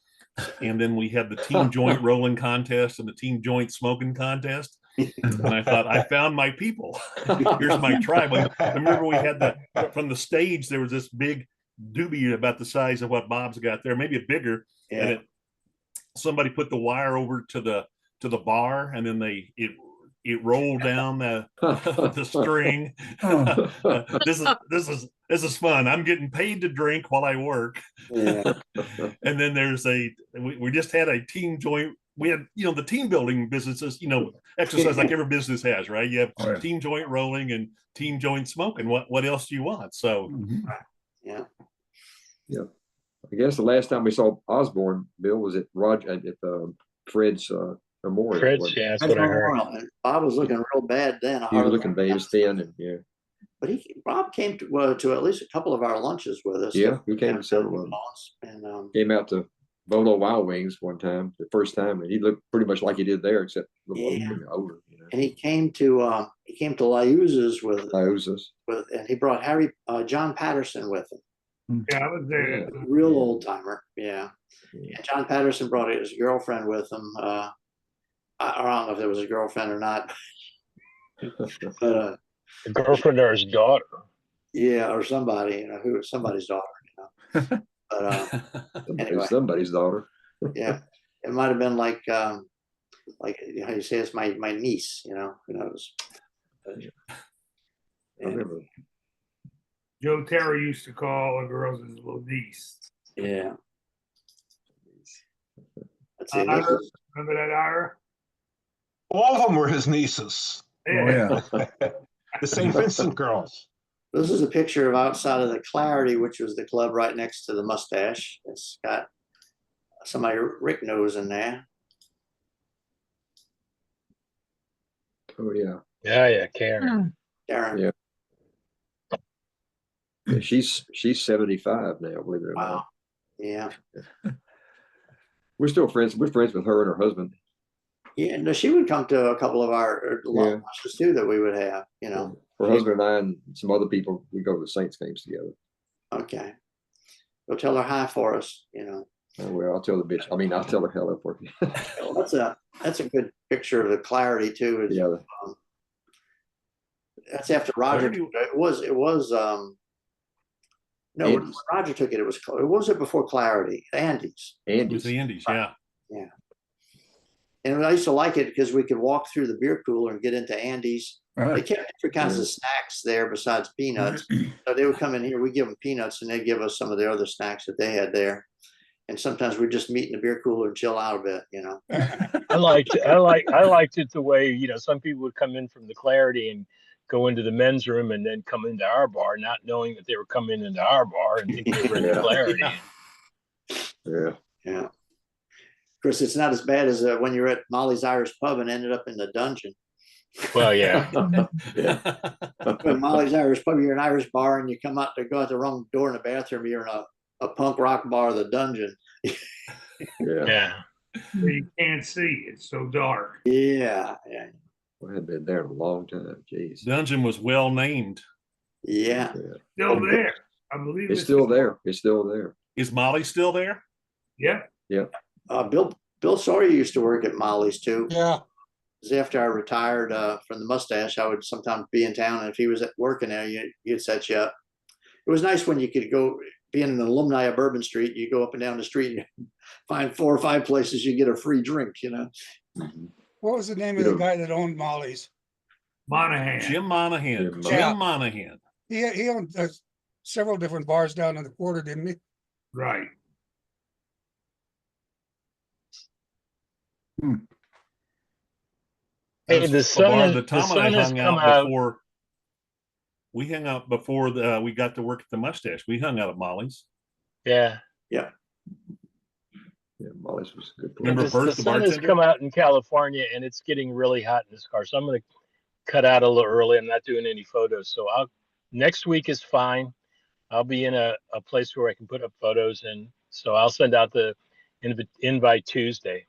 And then we had the team joint rolling contest and the team joint smoking contest. And I thought, I found my people. Here's my tribe. I remember we had from the stage, there was this big doobie about the size of what Bob's got there, maybe a bigger. Yeah. And somebody put the wire over to the bar, and then it rolled down the string. This is fun. I'm getting paid to drink while I work. Yeah. And then we just had a team joint. We had, the team building businesses, exercise like every business has, right? You have Oh, yeah. team joint rolling and team joint smoking. What else do you want? So Mhm. Yeah. Yeah. I guess the last time we saw Osborne, Bill, was at Fred's memorial. Fred's, wasn't it? yeah, that's what I heard. And Bob was looking real bad then. He was looking bad, he was thin, and yeah. But Bob came to at least a couple of our lunches with us. Yeah, he came to several of them. And Came out to Bolo Wild Wings one time, the first time, and he looked pretty much like he did there, except a little Yeah. older. and he came to Liuz's with Iosas. and he brought John Patterson with him. Yeah, I was there. Yeah. Real old timer. Yeah. Yeah. And John Patterson brought his girlfriend with him. I don't know if it was a girlfriend or not, but A girlfriend or his daughter. yeah, or somebody, somebody's daughter, But anyway. Somebody's daughter. yeah, it might have been like how you say it's my niece, who knows? But, I yeah, remember. Joe Terry used to call the girls his little niece. yeah. Let's see. Ira, remember that, Ira? All of them were his nieces, Oh, yeah. the St. Vincent girls. This is a picture of outside of the Clarity, which was the club right next to the Mustache. It's got somebody Rick knows in there. Oh, yeah. Yeah, Karen. Darren. Yeah. Yeah, she's 75 now, believe it or Wow. not. Yeah. We're still friends. We're friends with her and her husband. Yeah. No, she would come to a couple of our lunches too that we would have, Her husband and I and some other people, we go to the Saints games together. Okay. Go tell her hi for us, Oh, well, I'll tell the bitch. I mean, I'll tell her hello for you. Well, that's a good picture of the Clarity too. It's, Yeah. That's after Roger. Clarity- It was no, when Andy's. Roger took it. It was it before Clarity? Andy's. It was Andy's. the Indies, yeah. And I used to like it because we could walk through the beer cooler and get into Andy's. They Right. kept different kinds of snacks there besides peanuts. So they would come in here, we give them peanuts, and they give us some of the other snacks that they had there. And sometimes we just meet in the beer cooler and chill out a bit, I liked it the way, some people would come in from the Clarity and go into the men's room and then come into our bar, not knowing that they were coming into our bar and think they were in the Yeah. Clarity. Yeah. Yeah. Of course, it's not as bad as when you're at Molly's Irish Pub and ended up in the dungeon. Well, yeah. When Molly's Irish Pub, you're an Irish bar and you go out the wrong door in the bathroom, you're in a punk rock bar, the dungeon. Yeah. Yeah. You can't see. It's so dark. Yeah. I hadn't been there in a long time. Jeez. Dungeon was well named. Yeah. Still there. I believe It's still there. It's still there. Is Molly still there? Yeah. Bill Sawyer used to work at Molly's too. Yeah, 'cause after I retired from the Mustache, I would sometimes be in town, and if he was at working there, you'd set you up. It was nice when you could go, being an alumni of Bourbon Street, you go up and down the street and find 4 or 5 places you get a free drink, you know. Mhm. What was the name You of the know- guy that owned Molly's? Monahan. Jim Monahan. Jim Jim Monahan. Monahan. He owned several different bars down in the quarter, didn't he? Right. Hey, That's the a sun bar is- that the Tom and I sun has hung come out out. before. We hung out before we got to work at the Mustache. We hung out at Molly's. Yeah. Yeah, Molly's was a good place. Remember the First, the sun has bartender? come out in California and it's getting really hot in this car. So I'm going to cut out a little early. I'm not doing any photos. So next week is fine. I'll be in a place where I can put up photos. And so I'll send out the invite Tuesday.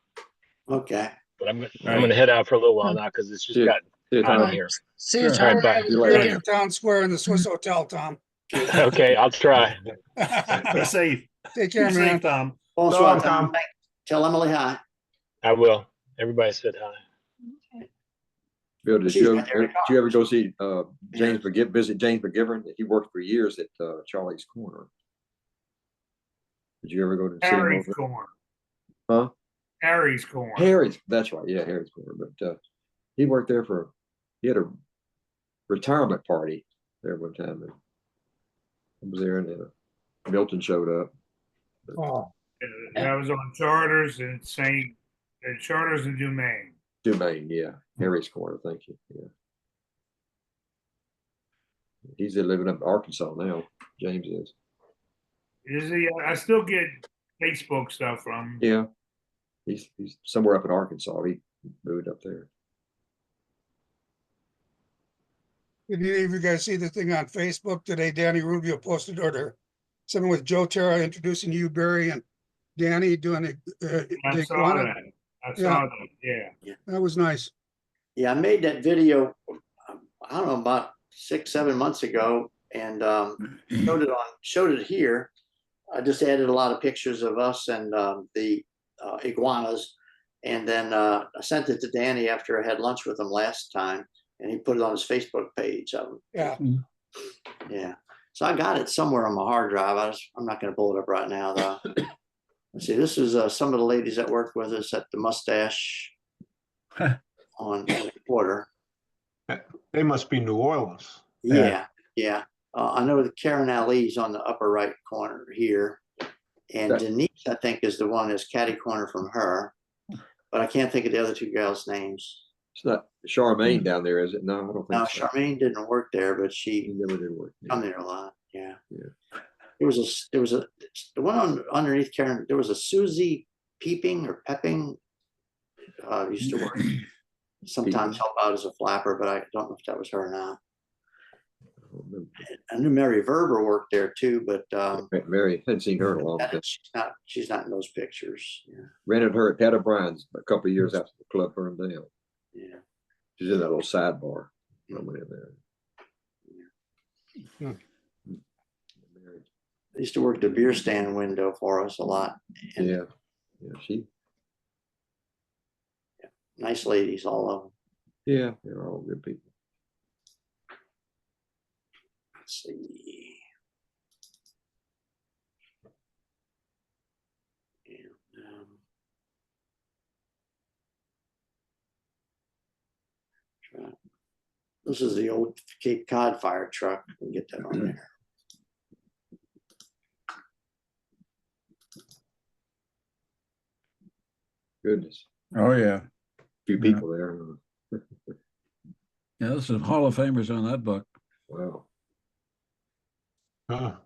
Okay. But I'm Right. going to head out for a little while now because it's just Yeah. gotten See you, hot in Tom. here. See you, Sure. Tom. All right, bye. See you You're later. in Town Square in the Swiss Hotel, Tom. Okay, I'll try. Be safe. Take Be care, man. safe, Tom. Bonsoir, So, Tom. Tell Emily hi. I will. Everybody said hi. Bill, did She's you, right there in ever, the did you ever go see visit James McGivern? He worked for years at Charlie's Corner. Did you ever go to see him Harry's over? Corner. Huh? Harry's Corner. Harry's, that's right. Yeah, Harry's Corner. But he worked there he had a retirement party there one time. And I was there, and Milton showed up. Oh, That was on Charters and Charters and Dumaine. Dumaine, yeah. Harry's Corner, thank you. Yeah. He's living up in Arkansas now. James is. Is he? I still get Facebook stuff from him. Yeah. He's somewhere up in Arkansas. He moved up there. did any of you guys see the thing on Facebook today? Danny Rubio posted something with Joe Terra introducing you, Barry, and Danny doing I the saw iguana. that. I saw that. Yeah. That was nice. Yeah, I made that video, I don't know, about 6-7 months ago, and showed it here. I just added a lot of pictures of us and the iguanas, and then I sent it to Danny after I had lunch with him last time, and he put it on his Facebook page. Yeah. Yeah. So I got it somewhere on my hard drive. I'm not going to pull it up right now, though. Let's see. This is some of the ladies that worked with us at the Mustache on the quarter. They must be New Orleans. Yeah. Yeah. I know that Karen Ali's on the upper right corner here. And That- Denise, I think, is the one that's catty corner from her. But I can't think of the other 2 girls' names. It's not Charmaine down there, is it? No, I don't think No, so. Charmaine didn't work there, but He she never did work. come there a lot. Yeah. Yeah. There was the one underneath Karen. There was a Susie Peeping or Pepping. Used to work. Sometimes help out as a flapper, but I don't know if that was her or not. I don't remember. I knew Mary Verber worked there too, but Mary, hadn't seen her in a long time. she's not in those pictures. Yeah. Rented her at Pat O'Brien's a couple of years after the club burned down. Yeah. She's in that little sidebar. I went in there. Hmm. Mary, They used to work the beer stand window for us a lot. And yeah, she, nice ladies, all of them. yeah, they're all good people. Let's see. And, this is the old Cape Cod fire truck. We can get that on there. Goodness, Oh, yeah. few Yeah. people there. Yeah, there's some Hall of Famers on that book. Wow. Huh.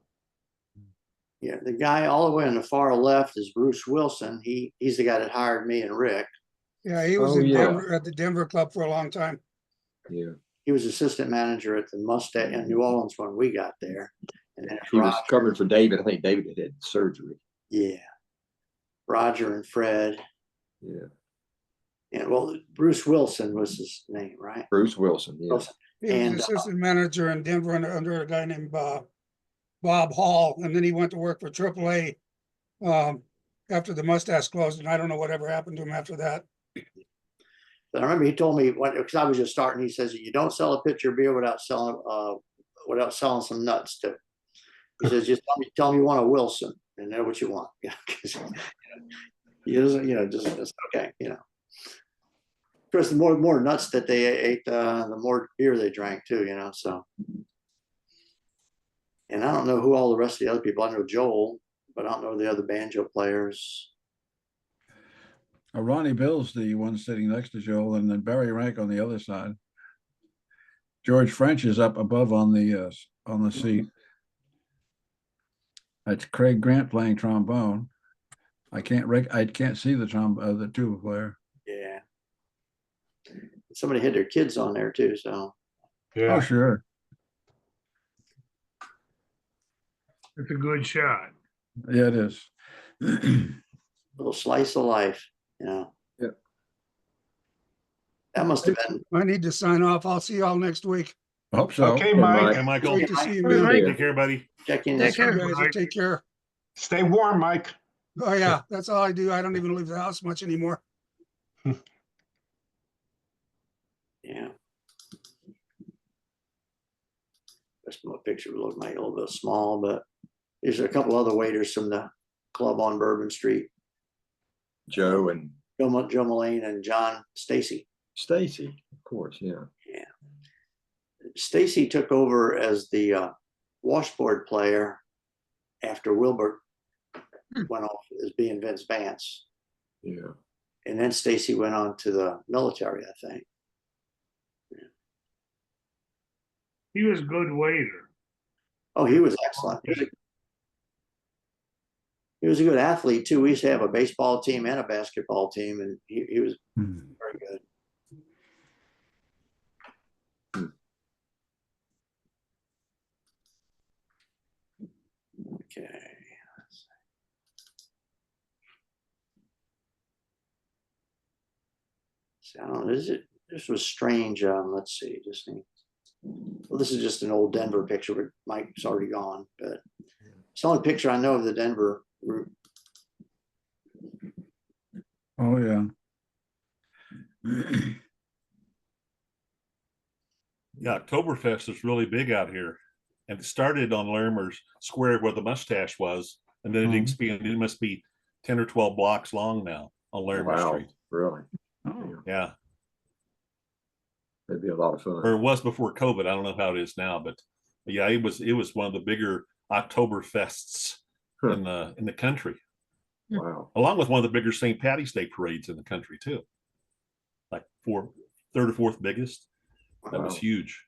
Yeah, the guy all the way on the far left is Bruce Wilson. He's the guy that hired me and Rick. Yeah, he was Oh, in yeah. Denver at the Denver club for a long time. Yeah, He was assistant manager at the Mustache in New Orleans when we got there. And then he was Roger, covering for David. I think David had surgery. yeah, Roger and Fred. Yeah, And well, Bruce Wilson was his name, right? Bruce Wilson. Yeah, Wilson. He was And, assistant manager in Denver under a guy named Bob Hall, and then he went to work for AAA after the Mustache closed, and I don't know whatever happened to him after that. But I remember he told me because I was just starting, he says, you don't sell a pitcher of beer without selling some nuts too. He says, just tell me you want a Wilson and know what you want. Yeah. He doesn't, just okay, Of course, the more nuts that they ate, the more beer they drank too, so. And I don't know who all the rest of the other people, I know Joel, but I don't know the other banjo players. Ronnie Bill's the one sitting next to Joel, and then Barry Rank on the other side. George French is up above on the seat. That's Craig Grant playing trombone. I can't see the tuba player. Yeah. Somebody had their kids on there too, so. Yeah. Oh, sure. It's a good shot. Yeah, it is. Little slice of life, Yeah. That must have been. I need to sign off. I'll see y'all next week. Hope so. Okay, Mike. Mike. Hey, Michael. Great to see you, Hey, man. Mike. Take care, buddy. Check in. Take care. You guys take care. Stay warm, Mike. Oh yeah, that's all I do. I don't even leave the house much anymore. Yeah. This picture looked like a little bit small, but there's a couple other waiters from the club on Bourbon Street. Joe and Joe Mullane and John Stacy. Stacy, of course, yeah. Yeah. Stacy took over as the washboard player after Wilbert went off as being Vince Vance. Yeah. And then Stacy went on to the military, I think. He was a good waiter. Oh, he was excellent. He was a good athlete too. We used to have a baseball team and a basketball team, and he was very good. Okay. So I don't know. This was strange. Let's see. Well, this is just an old Denver picture, but Mike's already gone. But it's the only picture I know of the Denver route. Oh, yeah. Yeah, Oktoberfest is really big out here. And it started on Larimer's Square where the mustache was. And then it must be 10 or 12 blocks long now on Larimer Wow, Street. really? Oh. Yeah. That'd be a lot of fun. Or it was before COVID. I don't know how it is now, but yeah, it was one of the bigger Oktoberfests in the country, Wow. along with one of the bigger St. Patty's Day parades in the country too. Like third or fourth biggest. That was Wow. huge.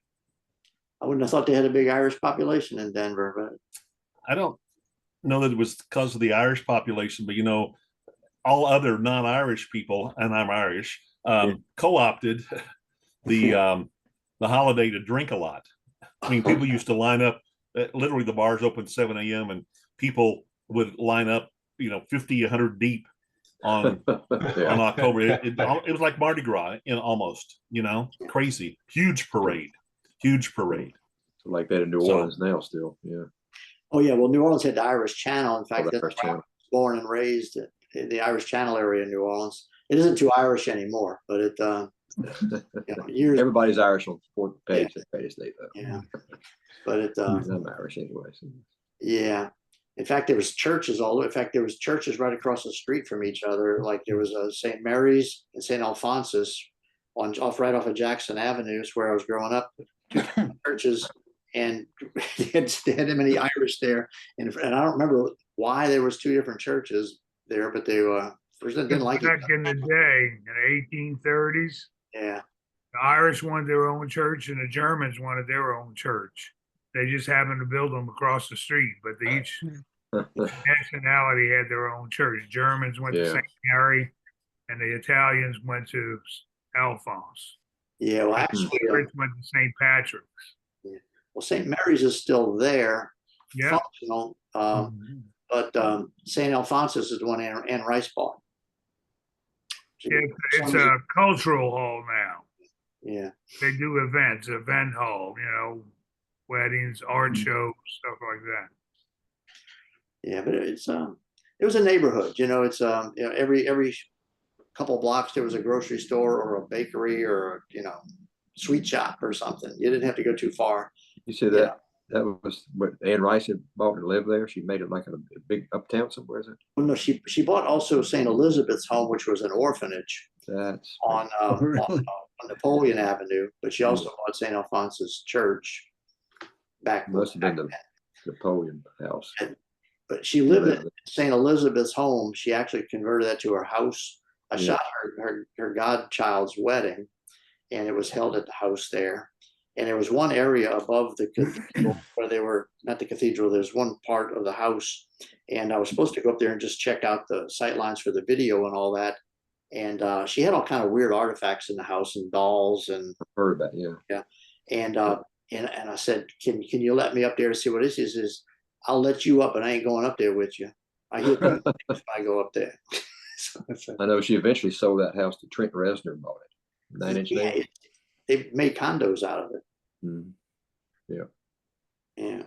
I wouldn't have thought they had a big Irish population in Denver, but I don't know that it was because of the Irish population, but all other non-Irish people, and I'm Irish, co-opted the holiday to drink a lot. I mean, people used to line up. Literally, the bars opened 7 a.m. and people would line up, 50, 100 deep on Yeah. October. It was like Mardi Gras, almost. Crazy, huge parade. Like that in New So- Orleans now still, yeah. oh yeah, well, New Orleans had the Irish Channel. In fact, the that's Irish where I Channel. was born and raised in the Irish Channel area in New Orleans. It isn't too Irish anymore, but it years. Everybody's Irish on fourth page, St. Patty's Day though. Yeah, but it I'm Irish anyway. So. yeah. In fact, there was churches there was churches right across the street from each other. Like there was a St. Mary's and St. Alphonsus right off of Jackson Avenue, is where I was growing up. Churches, and they had that many Irish there, and I don't remember why there was 2 different churches there, but they didn't like it. Back in the day, in the 1830s, Yeah, the Irish wanted their own church and the Germans wanted their own church. They just happened to build them across the street, but each nationality had their own church. Germans went to Yeah. St. Mary, and the Italians went to Alphonse. yeah. Well, actually, The Brits went to St. Patrick's. well, St. Mary's is still there, Yeah, functional, but St. Alphonsus is the one in Rice Ball. it's a cultural hall now. Yeah. They do event hall, weddings, art shows, stuff like that. Yeah, but it was a neighborhood, it's every couple blocks, there was a grocery store or a bakery or, you know, sweet shop or something. You didn't have to go too far. You said Yeah. that was what Ann Rice had bought and lived there. She made it like a big uptown somewhere, is it? Well, no, she bought also St. Elizabeth's Home, which was an orphanage That's on, Really? on Napoleon Avenue, but she also bought St. Alphonsus Church back. must have been the back Napoleon house. But she lived at St. Elizabeth's Home. She actually converted that to her house. I Yeah. shot her godchild's wedding, and it was held at the house there. And there was one area above the cathedral where they were, not the cathedral, there's one part of the house. And I was supposed to go up there and just check out the sight lines for the video and all that. And she had all kind of weird artifacts in the house and dolls and Heard about it, yeah. and I said, can you let me up there to see what this is? Is I'll let you up, but I ain't going up there with you. I hit the if I go up there. So I said, I know she eventually sold that house to Trent Reznor, bought it. 9 Inch yeah, Nails. they made condos out of it. Mhm. Yeah.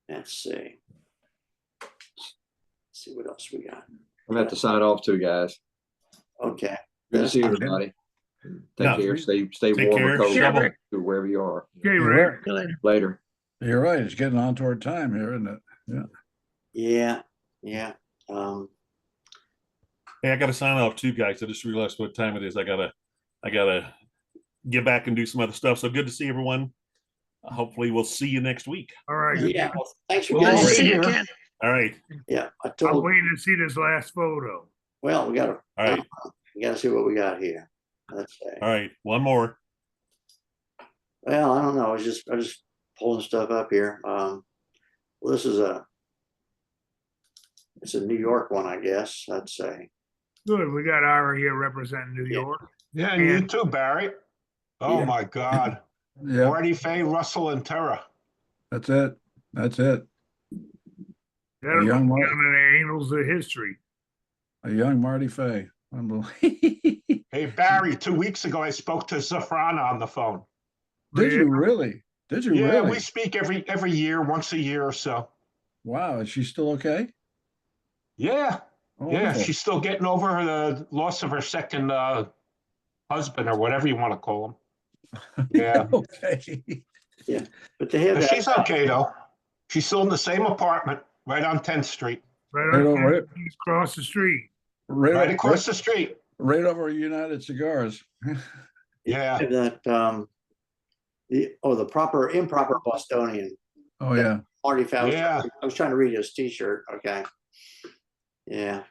Let's see. See what else we got. I'm gonna have to sign off too, guys. Okay. Good to Yes. see everybody. Yeah. Take care. Stay Take warm care. or cold Yeah, Rick. to wherever you are. Okay, You're Rick. right. See you later. Later. You're right. It's getting on toward time here, isn't it? Yeah. Hey, I got to sign off too, guys. I just realized what time it is. I gotta get back and do some other stuff. So good to see everyone. Hopefully, we'll see you next week. All right. Yeah. Well, thanks for Well, getting Nice to me. see you, Ken. All right. Yeah. I I'm told. waiting to see this last photo. Well, we All right. gotta see what we got here. Let's see. All right. One more. Well, I don't know. I was just pulling stuff up here. Well, this is it's a New York one, I guess. I'd say. Good. We got Ira here representing New Yeah. York. Yeah, and you And- too, Barry. Oh Yeah. my God. Yeah, Marty Fay, Russell and Tara. that's it. That's it. That'll young go Mark. down in the annals of history. A young Marty Fay. Unbelievable. Hey, Barry, 2 weeks ago, I spoke to Zafrana on the phone. Did you really? Did you Yeah, really? we speak every year, once a year or so. Wow, is she still okay? Yeah, Oh, yeah, wonderful. she's still getting over the loss of her second husband or whatever you want to call him. Yeah, Okay. But they have but that. she's okay though. She's still in the same apartment right on 10th Street, Right Right on over it. across the street. right across the street. Right over United Cigars. Yeah, Have that the improper Bostonian. Oh, yeah. Marty Fausto. Yeah. I was trying to read his T-shirt. Okay. Yeah.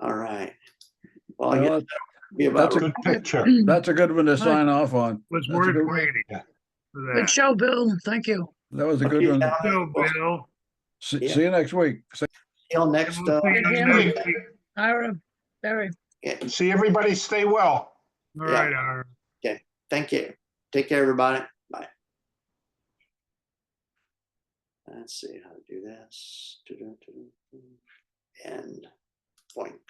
All right. Well, I guess Well, that'll be about that's a- good picture. That's a good one to sign off on. Was That's a worth good one. waiting Yeah. for Good that. show, Bill. Thank you. That was a good Okay, one. now, So, well, Bill, See, Yeah. see you next week. till next. we'll see you Yeah. next week. Ira, Barry. Yeah, See everybody stay well. All right, Ira. thank you. Take care, everybody. Bye. Let's see how to do this. End point.